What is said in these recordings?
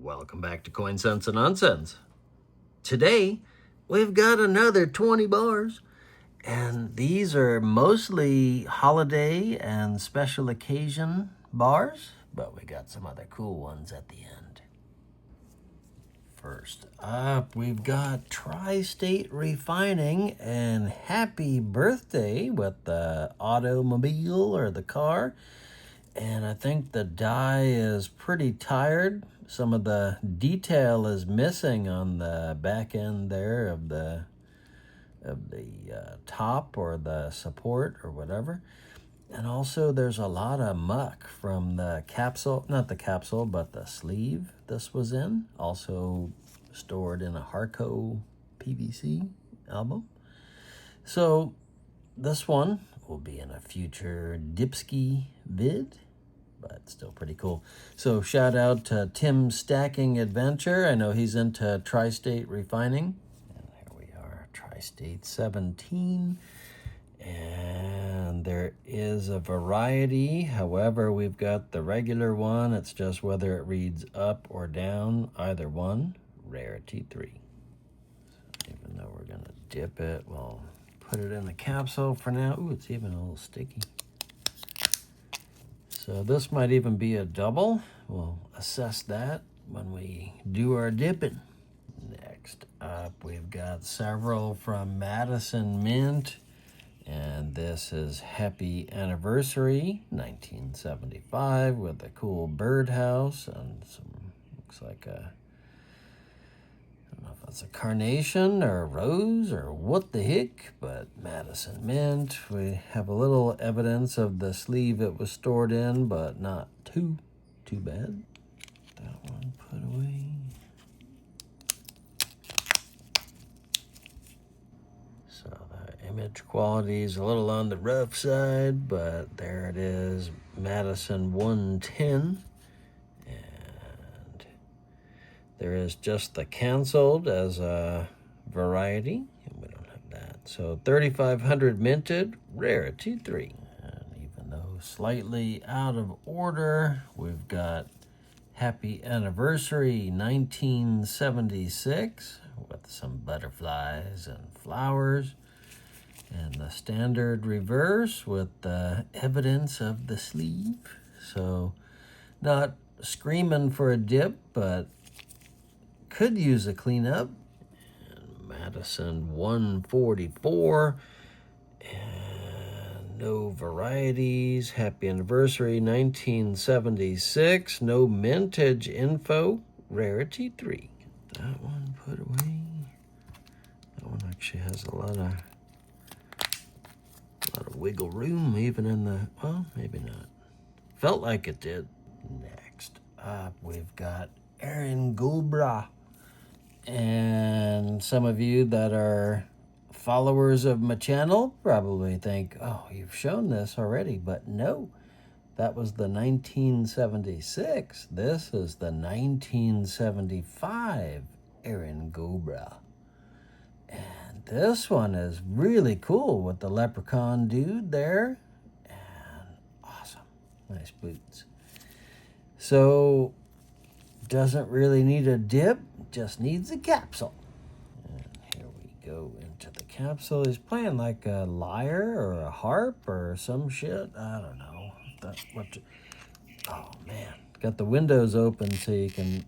Welcome back to Coin Sense and Nonsense. Today, we've got another 20 bars, and these are mostly holiday and special occasion bars, but we got some other cool ones at the end. First up, we've got Tri-State Refining, and happy birthday with the automobile or the car. And I think the die is pretty tired. Some of the detail is missing on the back end there of the top or the support or whatever. And also there's a lot of muck from the capsule, not the capsule, but the sleeve this was in. Also stored in a Harco PVC album. So this one will be in a future Dipski vid, but still pretty cool. So shout out to Tim Stacking Adventure. I know he's into Tri-State Refining. And here we are, Tri-State 17. And there is a variety. However, we've got the regular one. It's just whether it reads up or down, either one. Rarity 3. So even though we're going to dip it, we'll put it in the capsule for now. Ooh, it's even a little sticky. So this might even be a double. We'll assess that when we do our dipping. Next up, we've got several from Madison Mint. And this is Happy Anniversary 1975 with a cool birdhouse and some, looks like a, I don't know if that's a carnation or a rose or what the heck, but Madison Mint. We have a little evidence of the sleeve it was stored in, but not too bad. That one put away. So the image quality is a little on the rough side, but there it is, Madison 110. There is just the canceled as a variety, and we don't have that. So 3500 minted, rarity 3. And even though slightly out of order, we've got Happy Anniversary 1976 with some butterflies and flowers. And the standard reverse with the evidence of the sleeve. So not screaming for a dip, but could use a cleanup. And Madison 144. And no varieties. Happy Anniversary 1976. No mintage info. Rarity 3. That one put away. That one actually has a lot of wiggle room even in the, well, maybe not. Felt like it did. Next up, we've got Erin Gobra. And some of you that are followers of my channel probably think, oh, you've shown this already. But no, that was the 1976. This is the 1975 Erin Gobra. And this one is really cool with the leprechaun dude there. And awesome. Nice boots. So doesn't really need a dip, just needs a capsule. And here we go into the capsule. He's playing like a lyre or a harp or some shit. I don't know. Oh man, got the windows open so you can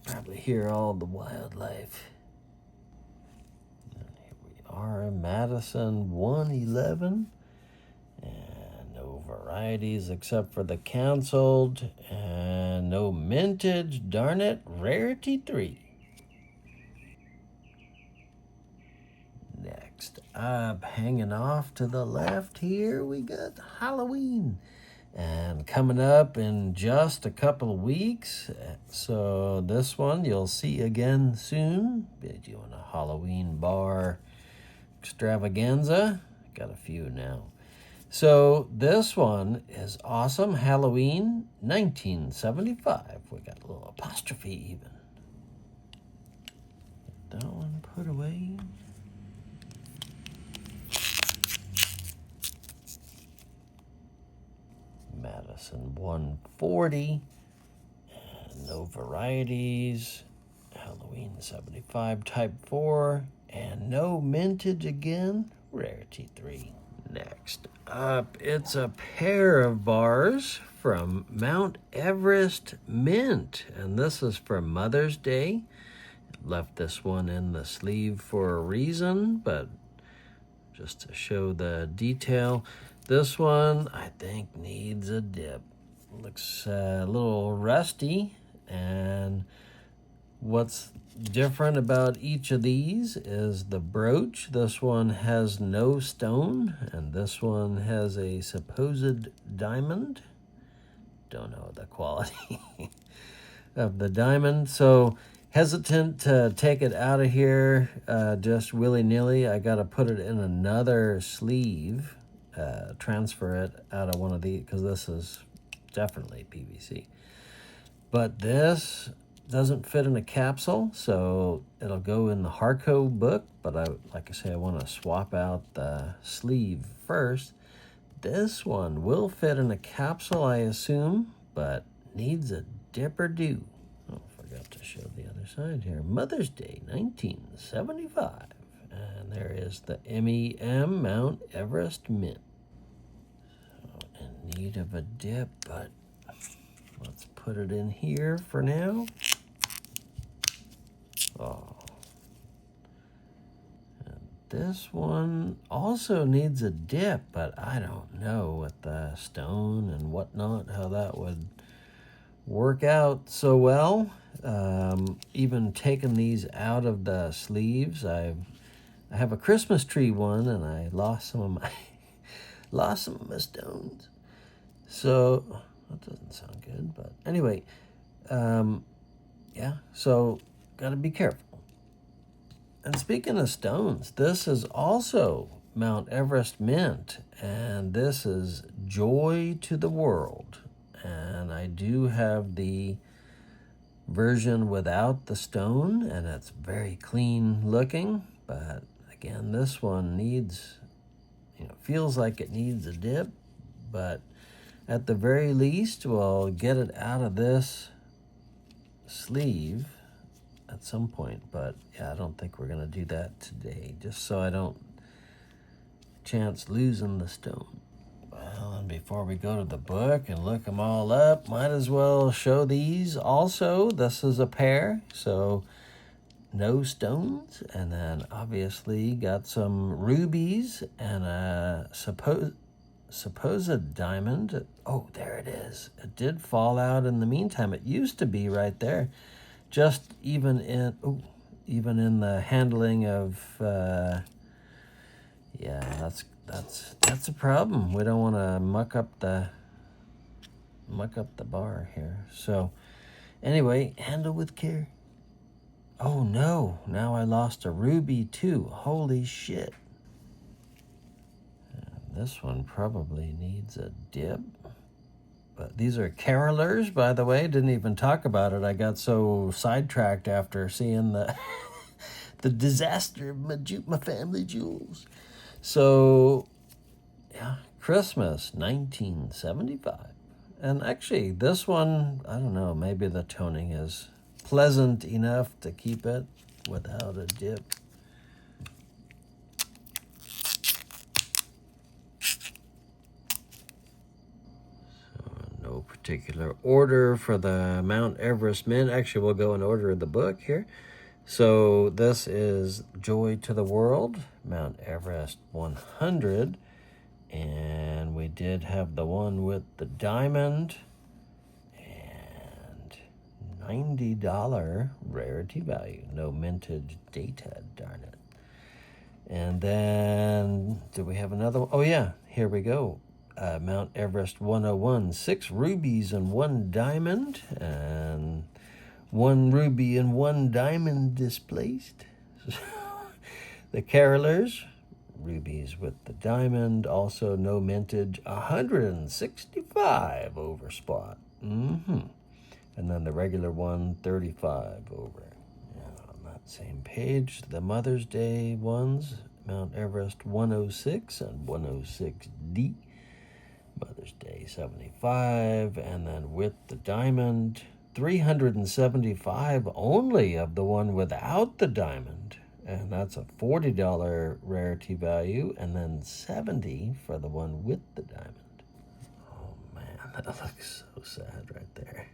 probably hear all the wildlife. And here we are, Madison 111. No varieties except for the canceled, and no mintage, darn it, rarity 3. Next up, hanging off to the left here, we got Halloween. And coming up in just a couple of weeks, so this one you'll see again soon. Be doing a Halloween bar extravaganza. Got a few now. So this one is awesome. Halloween 1975. We got a little apostrophe even. Get that one put away. Madison 140. And no no varieties, Halloween 75 type 4, and no mintage again, rarity 3. Next up, it's a pair of bars from Mount Everest Mint, and this is for Mother's Day. Left this one in the sleeve for a reason, but just to show the detail. This one, I think, needs a dip. Looks a little rusty, and what's different about each of these is the brooch. This one has no stone, and this one has a supposed diamond. Don't know the quality of the diamond, so hesitant to take it out of here just willy-nilly. I got to put it in another sleeve, transfer it out of one of these, because this is definitely PVC. But this doesn't fit in a capsule, so it'll go in the Harco book, but like I say, I want to swap out the sleeve first. This one will fit in a capsule, I assume, but needs a dipper do. Oh, forgot to show the other side here. Mother's Day, 1975. And there is the MEM Mount Everest Mint. So in need of a dip, but let's put it in here for now. Oh. And this one also needs a dip, but I don't know with the stone and whatnot how that would work out so well. Even taking these out of the sleeves, I have a Christmas tree one, and I lost some of my stones. So that doesn't sound good, but anyway, yeah. So got to be careful. And speaking of stones, this is also Mount Everest Mint, and this is Joy to the World. And I do have the version without the stone, and it's very clean looking. But again, this one needs, feels like it needs a dip. But at the very least, we'll get it out of this sleeve at some point. But yeah, I don't think we're going to do that today, just so I don't chance losing the stone. Well, and before we go to the book and look them all up, might as well show these also. This is a pair, so no stones. And then obviously got some rubies and a supposed diamond. Oh, there it is. It did fall out in the meantime. It used to be right there. Just even in the handling of, yeah, that's a problem. We don't want to muck up the bar here. So anyway, handle with care. Oh no, now I lost a ruby too. Holy shit. This one probably needs a dip. But these are carolers, by the way. Didn't even talk about it. I got so sidetracked after seeing the the disaster of my family jewels. So, yeah, Christmas, 1975. And actually, this one, I don't know, maybe the toning is pleasant enough to keep it without a dip. No particular order for the Mount Everest Mint. Actually, we'll go in order of the book here. So this is Joy to the World, Mount Everest 100. And we did have the one with the diamond and $90 rarity value. No mintage data, darn it. And then, do we have another one? Oh yeah, here we go. Mount Everest 101, 6 rubies and 1 diamond, and 1 ruby and 1 diamond displaced. The carolers, rubies with the diamond, also no mintage, 165 over spot. And then the regular one, 35 over. And on that same page, the Mother's Day ones, Mount Everest 106 and 106D. Mother's Day 75, and then with the diamond $375 only of the one without the diamond. And that's a $40 rarity value, and then $70 for the one with the diamond. Oh man, that looks so sad right there.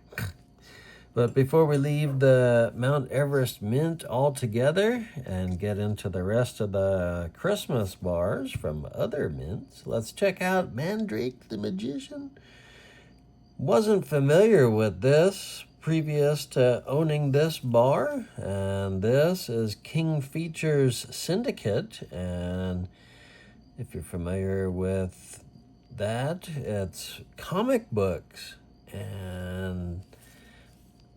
But before we leave the Mount Everest Mint altogether and get into the rest of the Christmas bars from other mints, let's check out Mandrake the Magician. Wasn't familiar with this previous to owning this bar, and this is King Features Syndicate, and if you're familiar with that, it's comic books, and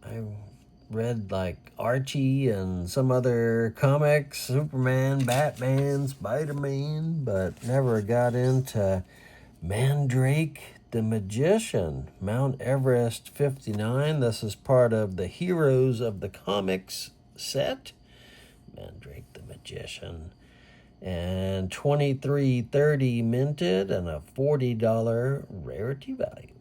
I read like Archie and some other comics, Superman, Batman, Spider-Man, but never got into Mandrake the Magician. Mount Everest 59. This is part of the Heroes of the Comics set. Mandrake the Magician. And $23.30 minted and a $40 rarity value.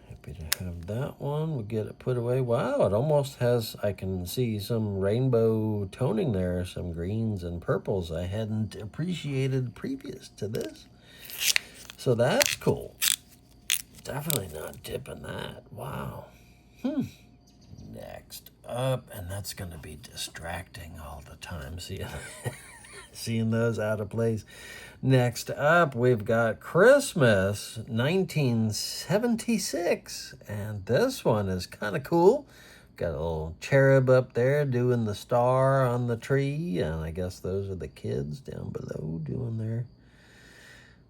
Happy to have that one. We'll get it put away. Wow, it almost has, I can see some rainbow toning there, some greens and purples I hadn't appreciated previous to this. So that's cool. Definitely not dipping that. Wow. Next up, and that's going to be distracting all the time, seeing those out of place. Next up, we've got Christmas 1976, and this one is kind of cool. Got a little cherub up there doing the star on the tree, and I guess those are the kids down below doing their,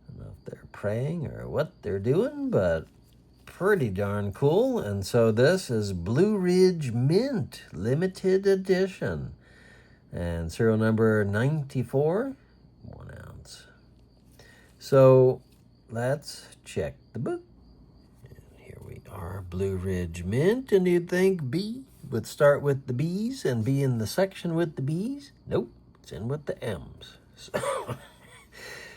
I don't know if they're praying or what they're doing, but pretty darn cool. And so this is Blue Ridge Mint limited edition, and serial number 94, 1 ounce. So let's check the book. And here we are, Blue Ridge Mint. And you'd think B would start with the B's and be in the section with the B's. Nope, it's in with the M's.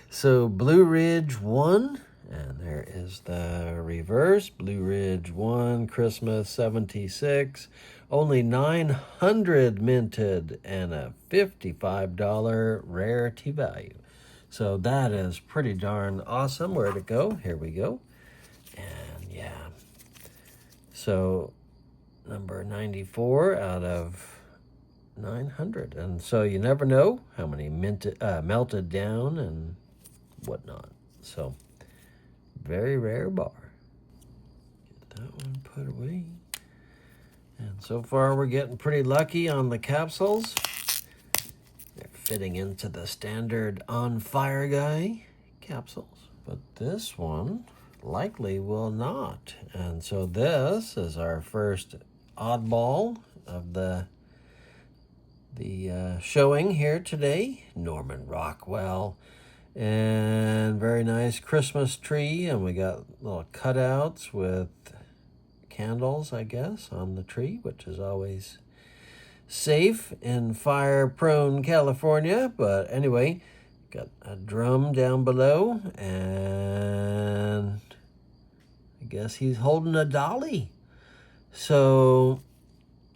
So Blue Ridge 1, and there is the reverse. Blue Ridge 1, Christmas 76. Only 900 minted and a $55 rarity value. So that is pretty darn awesome. Where'd it go? Here we go. And yeah. So number 94 out of 900. And so you never know how many melted down and whatnot. So very rare bar. Get that one put away. And so far we're getting pretty lucky on the capsules. They're fitting into the standard On Fire Guy capsules. But this one likely will not. And so this is our first oddball of the showing here today. Norman Rockwell. And very nice Christmas tree. And we got little cutouts with candles, I guess, on the tree, which is always safe in fire-prone California. But anyway, got a drum down below, and I guess he's holding a dolly. So,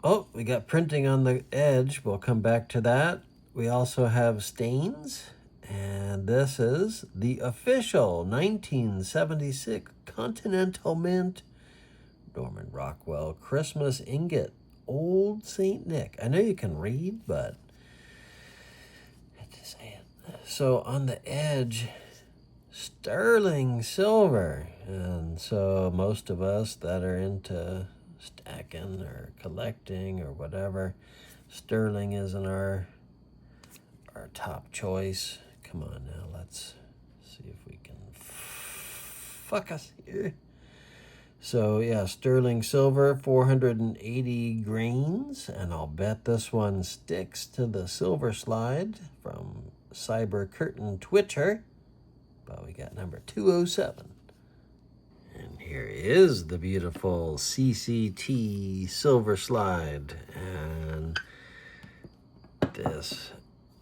oh, we got printing on the edge. We'll come back to that. We also have stains, and this is the official 1976 Continental Mint Norman Rockwell Christmas ingot, Old St. Nick. I know you can read, but I have to say it. So on the edge, sterling silver. And so most of us that are into stacking or collecting or whatever, sterling isn't our top choice. Come on now, let's see if we can fuck us here. So yeah, sterling silver, 480 grains, and I'll bet this one sticks to the silver slide from Cyber Curtain Twitcher. But we got number 207. And here is the beautiful CCT silver slide, and this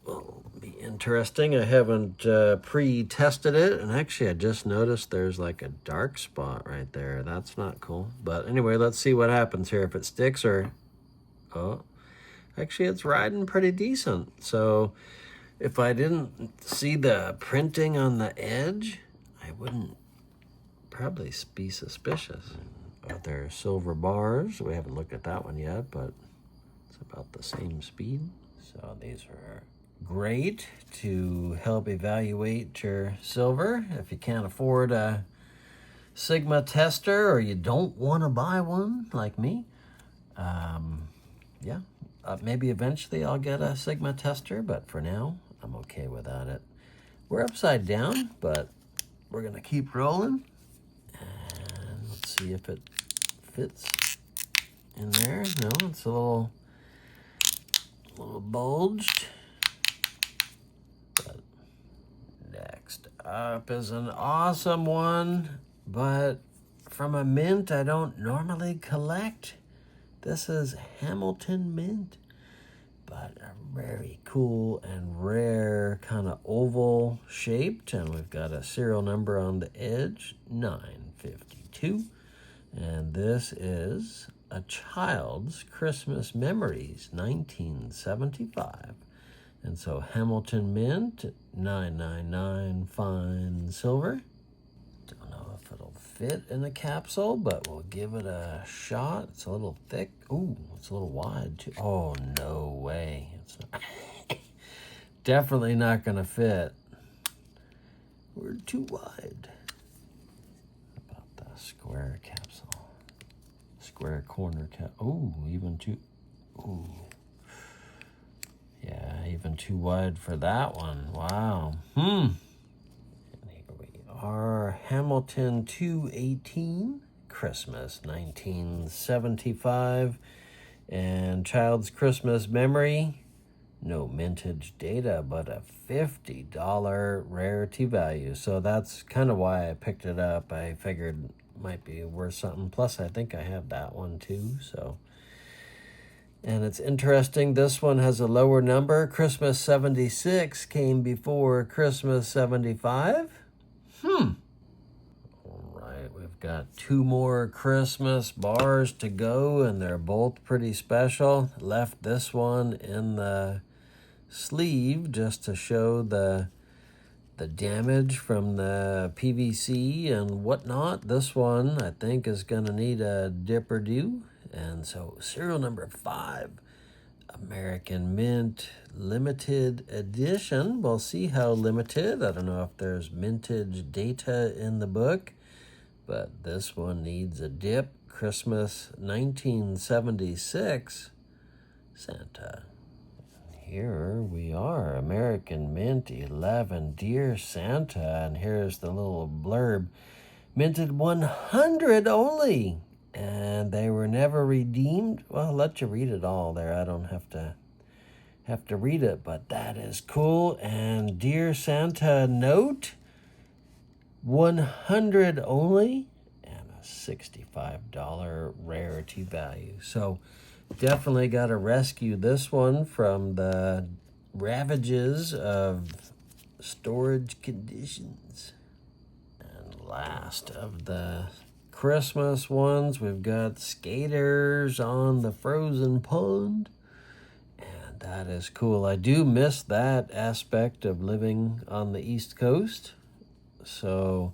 will be interesting. I haven't pre-tested it, and actually I just noticed there's like a dark spot right there. That's not cool. But anyway, let's see what happens here. If it sticks or... Oh, actually it's riding pretty decent. So if I didn't see the printing on the edge, I wouldn't probably be suspicious. There are silver bars. We haven't looked at that one yet, but it's about the same speed. So these are great to help evaluate your silver. If you can't afford a Sigma tester or you don't want to buy one like me, yeah, maybe eventually I'll get a Sigma tester, but for now, I'm okay without it. We're upside down, but we're going to keep rolling. And let's see if it fits in there. No, it's a little bulged. But next up is an awesome one, but from a mint I don't normally collect. This is Hamilton Mint, but a very cool and rare kind of oval shaped, and we've got a serial number on the edge, 952. And this is A Child's Christmas Memories, 1975. And so Hamilton Mint, 999 fine silver. Don't know if it'll fit in the capsule, but we'll give it a shot. It's a little thick. Ooh, it's a little wide too. Oh, no way. It's not. Definitely not going to fit. We're too wide. How about the square capsule? Square corner cap. Ooh, even too. Ooh. Yeah, even too wide for that one. Wow. And here we are. Hamilton 218. Christmas 1975. And Child's Christmas Memory. No mintage data, but a $50 rarity value. So that's kind of why I picked it up. I figured it might be worth something. Plus, I think I have that one too. So, and it's interesting. This one has a lower number. Christmas 76 came before Christmas 75. All right, we've got 2 more Christmas bars to go, and they're both pretty special. Left this one in the sleeve just to show the damage from the PVC and whatnot. This one I think is going to need a dipper do. And so serial number 5, American Mint limited edition. We'll see how limited. I don't know if there's mintage data in the book, but this one needs a dip. Christmas 1976 Santa. Here we are, American Mint 11, Dear Santa, and here's the little blurb. Minted 100 only, and they were never redeemed. Well, I'll let you read it all there. I don't have to read it, but that is cool. And Dear Santa note, 100 only, and a $65 rarity value. So definitely got to rescue this one from the ravages of storage conditions. And last of the Christmas ones, we've got Skaters on the Frozen Pond. And that is cool. I do miss that aspect of living on the East Coast. So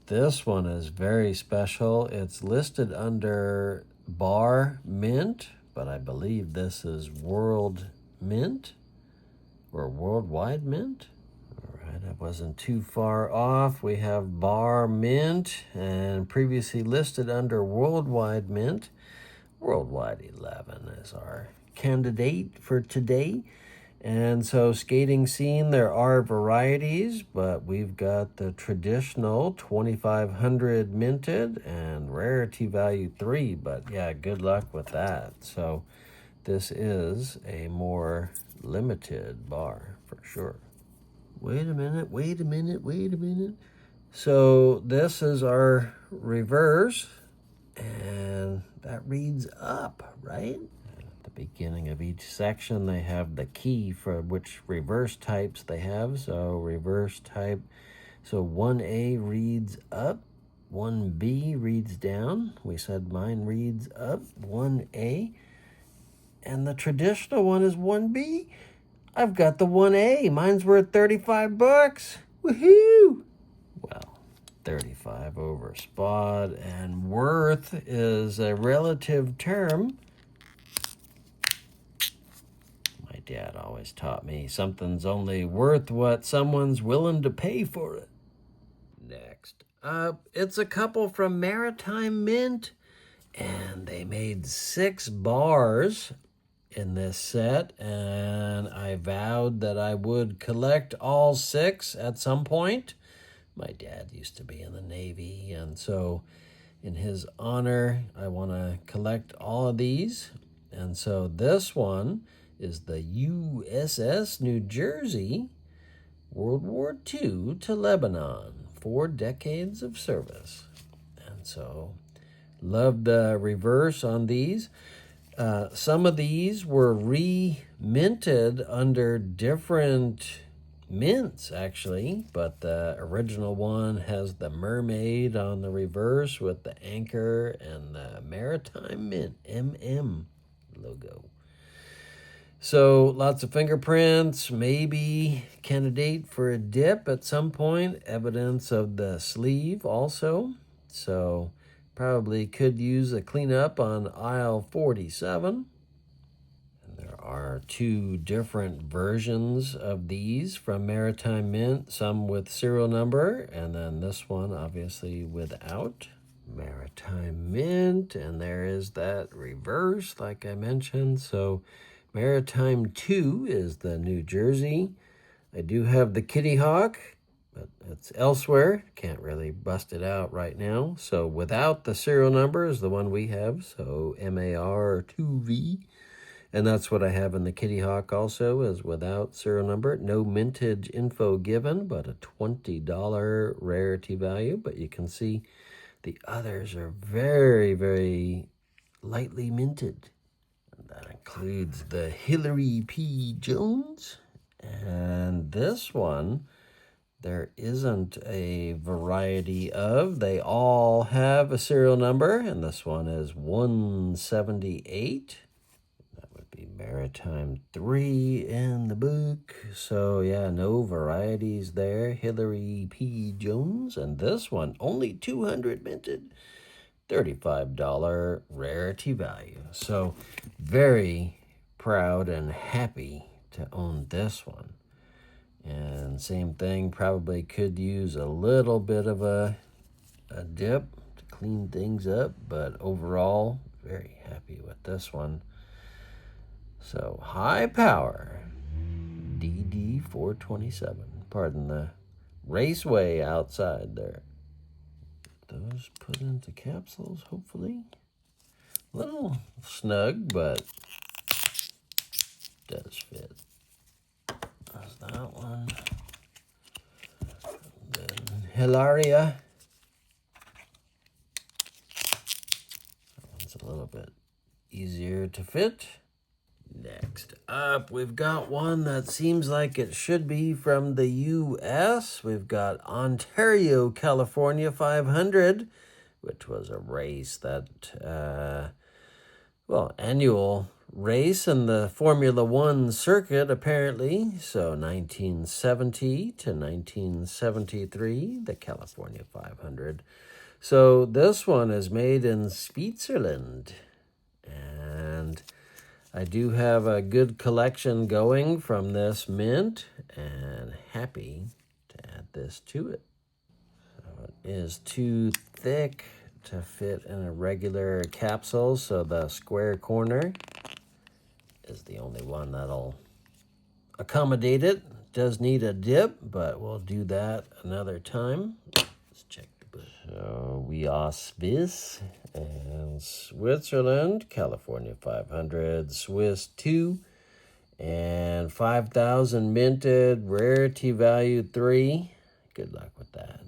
this one is very special. It's listed under Bar Mint, but I believe this is World Mint or Worldwide Mint. All right, I wasn't too far off. We have Bar Mint and previously listed under Worldwide Mint. Worldwide 11 is our candidate for today. And so skating scene, there are varieties, but we've got the traditional 2500 minted and rarity value 3, but yeah, good luck with that. So this is a more limited bar for sure. Wait a minute. So this is our reverse, and that reads up, right? At the beginning of each section, they have the key for which reverse types they have. So reverse type, so 1A reads up, 1B reads down. We said mine reads up, 1A. And the traditional one is 1B. I've got the 1A. Mine's worth 35 bucks. Woohoo! Well, 35 over spot, and worth is a relative term. My dad always taught me something's only worth what someone's willing to pay for it. Next up, it's a couple from Maritime Mint, and they made 6 bars in this set, and I vowed that I would collect all 6 at some point. My dad used to be in the Navy, and so in his honor, I want to collect all of these. And so this one is the USS New Jersey, World War II to Lebanon, 4 decades of service. And so love the reverse on these. Some of these were re-minted under different mints, actually, but the original one has the mermaid on the reverse with the anchor and the Maritime Mint, MM logo. So lots of fingerprints, maybe candidate for a dip at some point, evidence of the sleeve also. So probably could use a cleanup on aisle 47. And there are 2 different versions of these from Maritime Mint, some with serial number, and then this one obviously without. Maritime Mint, and there is that reverse like I mentioned. So Maritime 2 is the New Jersey. I do have the Kitty Hawk, but it's elsewhere. Can't really bust it out right now. So without the serial number is the one we have, so MAR2V. And that's what I have in the Kitty Hawk also, is without serial number. No mintage info given, but a $20 rarity value. But you can see the others are very, very lightly minted. And that includes the Hillary P. Jones. And this one, there isn't a variety of. They all have a serial number, and this one is 178. That would be Maritime 3 in the book. So yeah, no varieties there. Hillary P. Jones. And this one, only 200 minted. $35 rarity value. So very proud and happy to own this one. And same thing, probably could use a little bit of a dip to clean things up, but overall, very happy with this one. So high power, DD427. Pardon the raceway outside there. Those put into capsules, hopefully. A little snug, but does fit. There's that one. And then Hilaria. That one's a little bit easier to fit. Next up, we've got one that seems like it should be from the U.S. We've got Ontario, California 500, which was a race that, annual race in the Formula One circuit, apparently. So 1970 to 1973, the California 500. So this one is made in Switzerland. And I do have a good collection going from this mint, and happy to add this to it. So it is too thick to fit in a regular capsule, so the square corner is the only one that'll accommodate it. Does need a dip, but we'll do that another time. Let's check the book. So we are Swiss and Switzerland, California 500, Swiss 2, and 5,000 minted, rarity value 3. Good luck with that.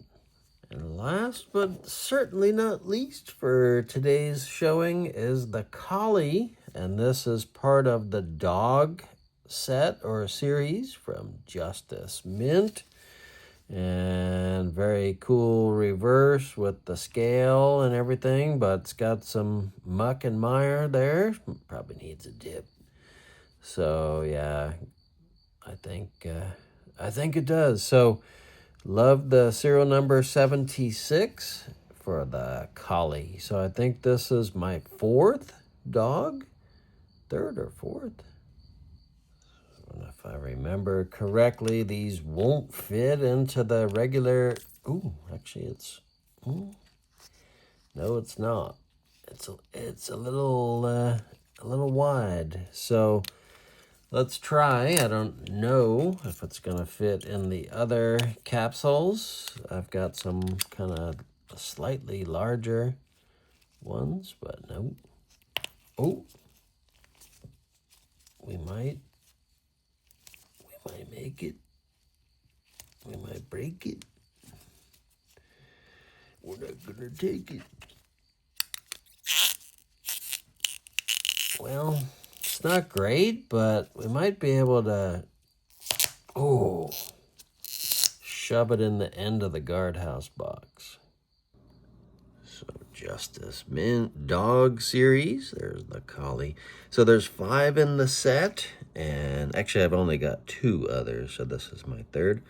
And last but certainly not least for today's showing is the Collie And this is part of the dog set or series from Justice Mint. And very cool reverse with the scale and everything, but it's got some muck and mire there. Probably needs a dip. So yeah, I think it does. So love the serial number 76 for the collie. So I think this is my fourth dog, third or fourth. And if I remember correctly, these won't fit into the regular. Ooh, actually, it's. No, it's not. It's a little wide. So let's try. I don't know if it's gonna fit in the other capsules. I've got some kind of slightly larger ones, but no. Oh, we might make it. We might break it. We're not gonna take it. Well, it's not great, but we might be able to, shove it in the end of the guardhouse box. So Justice Mint dog series. There's the collie. So there's 5 in the set, and actually I've only got 2 others, so this is my third.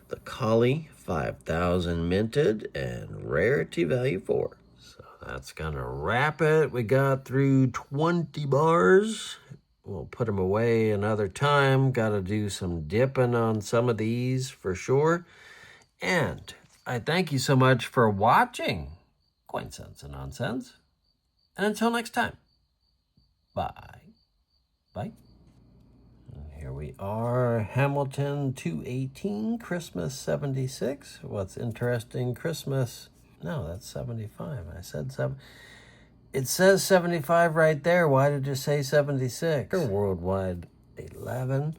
The collie, 5,000 minted, and rarity value 4. So that's gonna wrap it. We got through 20 bars. We'll put them away another time. Got to do some dipping on some of these for sure. And I thank you so much for watching Coin Sense and Nonsense. And until next time, bye. Bye. And here we are, Hamilton 218, Christmas 76. What's interesting, Christmas, no, that's 75. I said 7. It says 75 right there. Why did you say 76? Worldwide 11.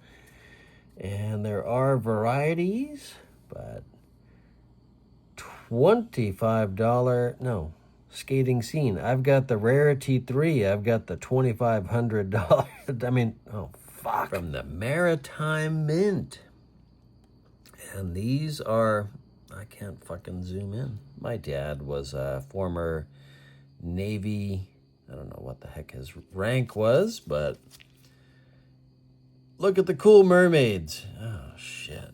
And there are varieties, but $25, no, skating scene. I've got the rarity 3. I've got the $2,500. I mean, oh, fuck. From the Maritime Mint. And these are, I can't fucking zoom in. My dad was a former Navy, I don't know what the heck his rank was, but look at the cool mermaids. Oh, shit.